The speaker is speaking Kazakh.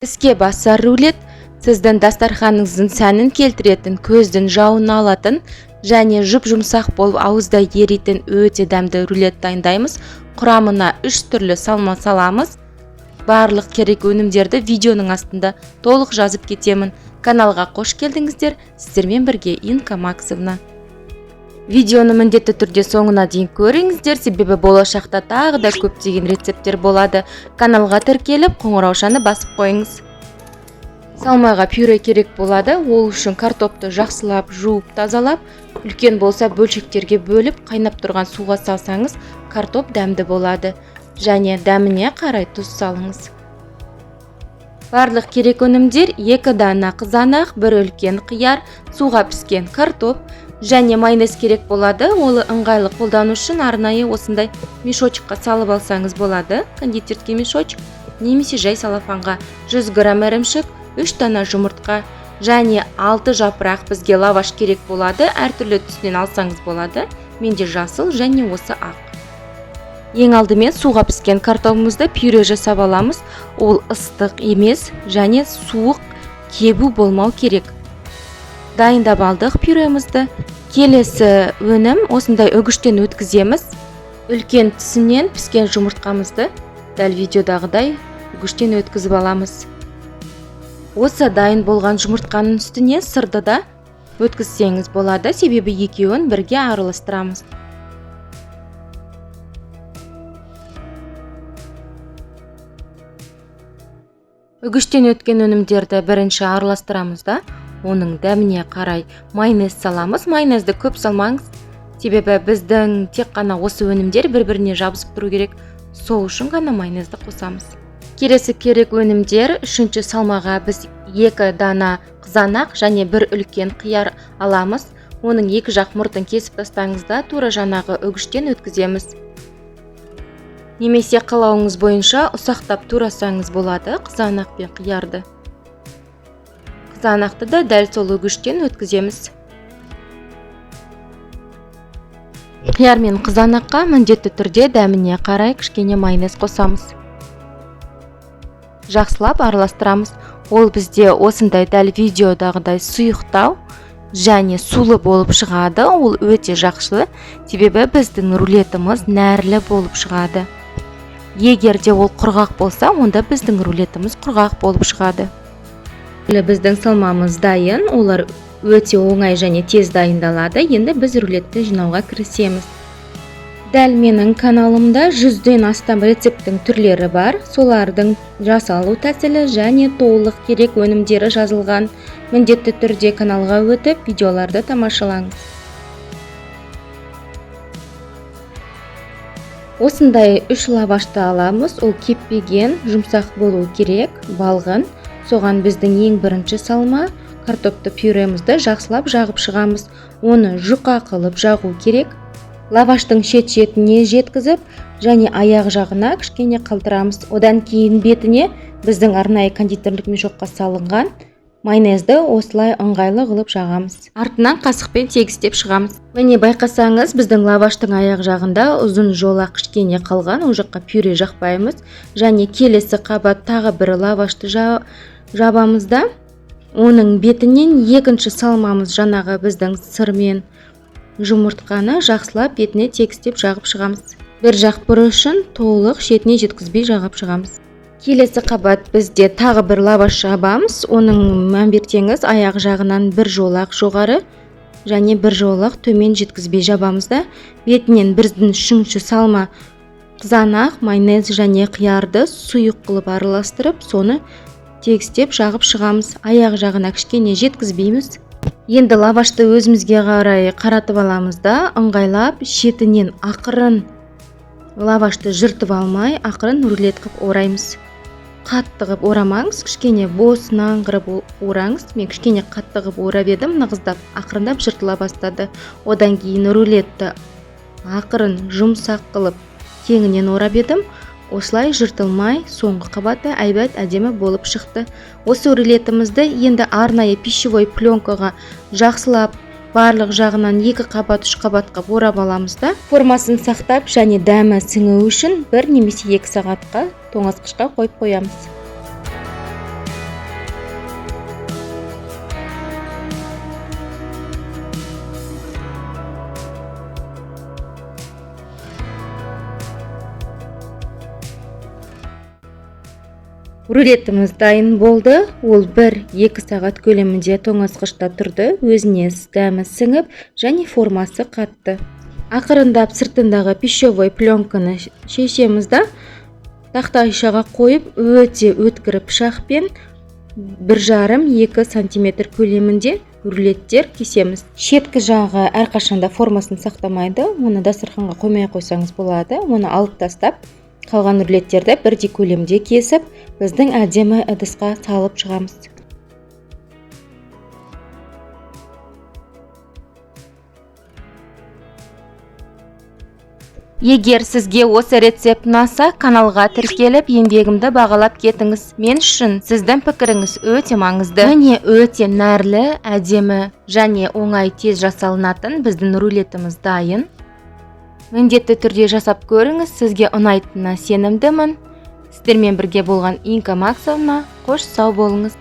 Іске басар рулет сіздің дастарханыңыздың сәнін келтіретін, көздің жауын алатын және жұп-жұмсақ болып ауызда еритін өте дәмді рулет дайындаймыз. Құрамына 3 түрлі салма саламыз. Барлық керек өнімдерді видеоның астында толық жазып кетемін. Каналға қош келдіңіздер. Сіздермен бірге Инка Максовна. Видеоны міндетті түрде соңына дейін көріңіздер, себебі болашақта тағы да көптеген рецепттер болады. Каналға тіркеліп, қоңыраушаны басып қойыңыз. Салмаға пюре керек болады. Ол үшін картопты жақсылап жуып тазалап, үлкен болса бөлшектерге бөліп, қайнап тұрған суға салсаңыз, картоп дәмді болады. Және дәміне қарай тұз салыңыз. Барлық керек өнімдер 2 дана қызанақ, 1 үлкен қияр, суға піскен картоп және майонез керек болады. Ол ыңғайлы қолдану үшін арнайы осындай мешочкқа салып алсаңыз болады. Кондитерский мешочек немесе жай салафанға 100 грамм ірімшік, 3 дана жұмыртқа және 6 жапырақ. Бізге лаваш керек болады. Әртүрлі түсінен алсаңыз болады. Менде жасыл және осы ақ. Ең алдымен суға піскен картопымызды пюре жасап аламыз. Ол ыстық емес және суық кебу болмау керек. Дайындап алдық пюремізді. Келесі өнім осындай үгіштен өткіземіз. Үлкен тісінен піскен жұмыртқамызды дәл видеодағыдай үгіштен өткізіп аламыз. Осы дайын болған жұмыртқаның үстіне сырды да өткізсеңіз болады, себебі екеуін бірге араластырамыз. Үгіштен өткен өнімдерді бірінші араластырамыз да, оның дәміне қарай майонез саламыз. Майонезді көп салмаңыз, себебі біздің тек қана осы өнімдер бір-біріне жабысып тұру керек. Сол үшін ғана майонезді қосамыз. Келесі керек өнімдер: 3-ші салмаға біз 2 дана қызанақ және 1 үлкен қияр аламыз. Оның 2 жақ мұртын кесіп тастаңыз да тура жаңағы үгіштен өткіземіз. Немесе қалауыңыз бойынша ұсақтап турасаңыз болады қызанақ пен қиярды. Қызанақты да дәл сол үгіштен өткіземіз. Қияр мен қызанаққа міндетті түрде дәміне қарай кішкене майонез қосамыз. Жақсылап араластырамыз. Ол бізде осындай дәл видеодағыдай сұйықтау және сулы болып шығады. Ол өте жақсы, себебі біздің рулетіміз нәрлі болып шығады. Егер де ол құрғақ болса, онда біздің рулетіміз құрғақ болып шығады. Біздің салмамыз дайын, олар өте оңай және тез дайындалады. Енді біз рулетті жинауға кірісеміз. Дәл менің каналымда 100-ден астам рецепттің түрлері бар. Солардың жасалу тәсілі және толық керек өнімдері жазылған. Міндетті түрде каналға өтіп, видеоларды тамашалаңыз. Осындай 3 лавашты аламыз. Ол кеппеген, жұмсақ болу керек, балғын. Соған біздің ең бірінші салма картопты пюремізді жақсылап жағып шығамыз. Оны жұқа қылып жағу керек. Лаваштың шет-шетіне жеткізіп және аяқ жағына кішкене қалтырамыз. Одан кейін бетіне біздің арнайы кондитерлік мешокқа салынған майонезді осылай ыңғайлы қылып жағамыз. Артынан қасықпен тегістеп шығамыз. Міне байқасаңыз, біздің лаваштың аяқ жағында ұзын жолақ кішкене қалған. Ол жаққа пюре жақпаймыз. Және келесі қабат тағы бір лавашты жабамыз да, оның бетінен екінші салмамыз жаңағы біздің сыр мен жұмыртқаны жақсылап бетіне тегістеп жағып шығамыз. Бір жақ бұрышын толық шетіне жеткізбей жағып шығамыз. Келесі қабат бізде тағы бір лаваш жабамыз. Оның мән берсеңіз, аяқ жағынан бір жолақ жоғары және бір жолақ төмен жеткізбей жабамыз да, бетінен бірдің 3-ші салма қызанақ, майонез және қиярды сұйық қылып араластырып, соны тегістеп жағып шығамыз. Аяқ жағына кішкене жеткізбейміз. Енді лавашты өзімізге қарай қаратып аламыз да, ыңғайлап шетінен ақырын лавашты жыртып алмай, ақырын рулет қып ораймыз. Қатты қып орамаңыз, кішкене босынан қырып ораңыз. Мен кішкене қатты қып орап едім, нығыздап, ақырындап жыртыла бастады. Одан кейін рулетті ақырын жұмсақ қылып кеңінен орап едім. Осылай жыртылмай, соңғы қабаты әйбәт әдемі болып шықты. Осы рулетімізді енді арнайы пищевой пленкаға жақсылап барлық жағынан 2 қабат 3 қабатқа орап аламыз да, формасын сақтап және дәмі сіңу үшін 1 немесе 2 сағатқа тоңазытқышқа қойып қоямыз. Рулетimiz дайын болды. Ол 1-2 сағат көлемінде тоңазғышта тұрды. Өзіне дәмі сіңіп, және формасы қатты. Ақырындап сыртындағы пищевой пленканы шешеміз да тақтайшаға қойып, өте өткір пышақпен 1,5-2 сантиметр көлемінде рулеттер кесеміз. Шеткі жағы әрқашанда формасын сақтамайды. Оны дастарханға қоймай қойсаңыз болады. Оны алып тастап, қалған рулеттерді бірдей көлемде кесіп, біздің әдемі ыдысқа салып шығамыз. Егер сізге осы рецепт ұнаса, каналға тіркеліп, еңбегімді бағалап кетіңіз. Мен үшін сіздің пікіріңіз өте маңызды. Міне өте нәрлі, әдемі және оңай тез жасалынатын біздің рулетіміз дайын. Міндетті түрде жасап көріңіз, сізге ұнайтынына сенімдімін. Сіздермен бірге болған Инка Максовна, қош сау болыңыз.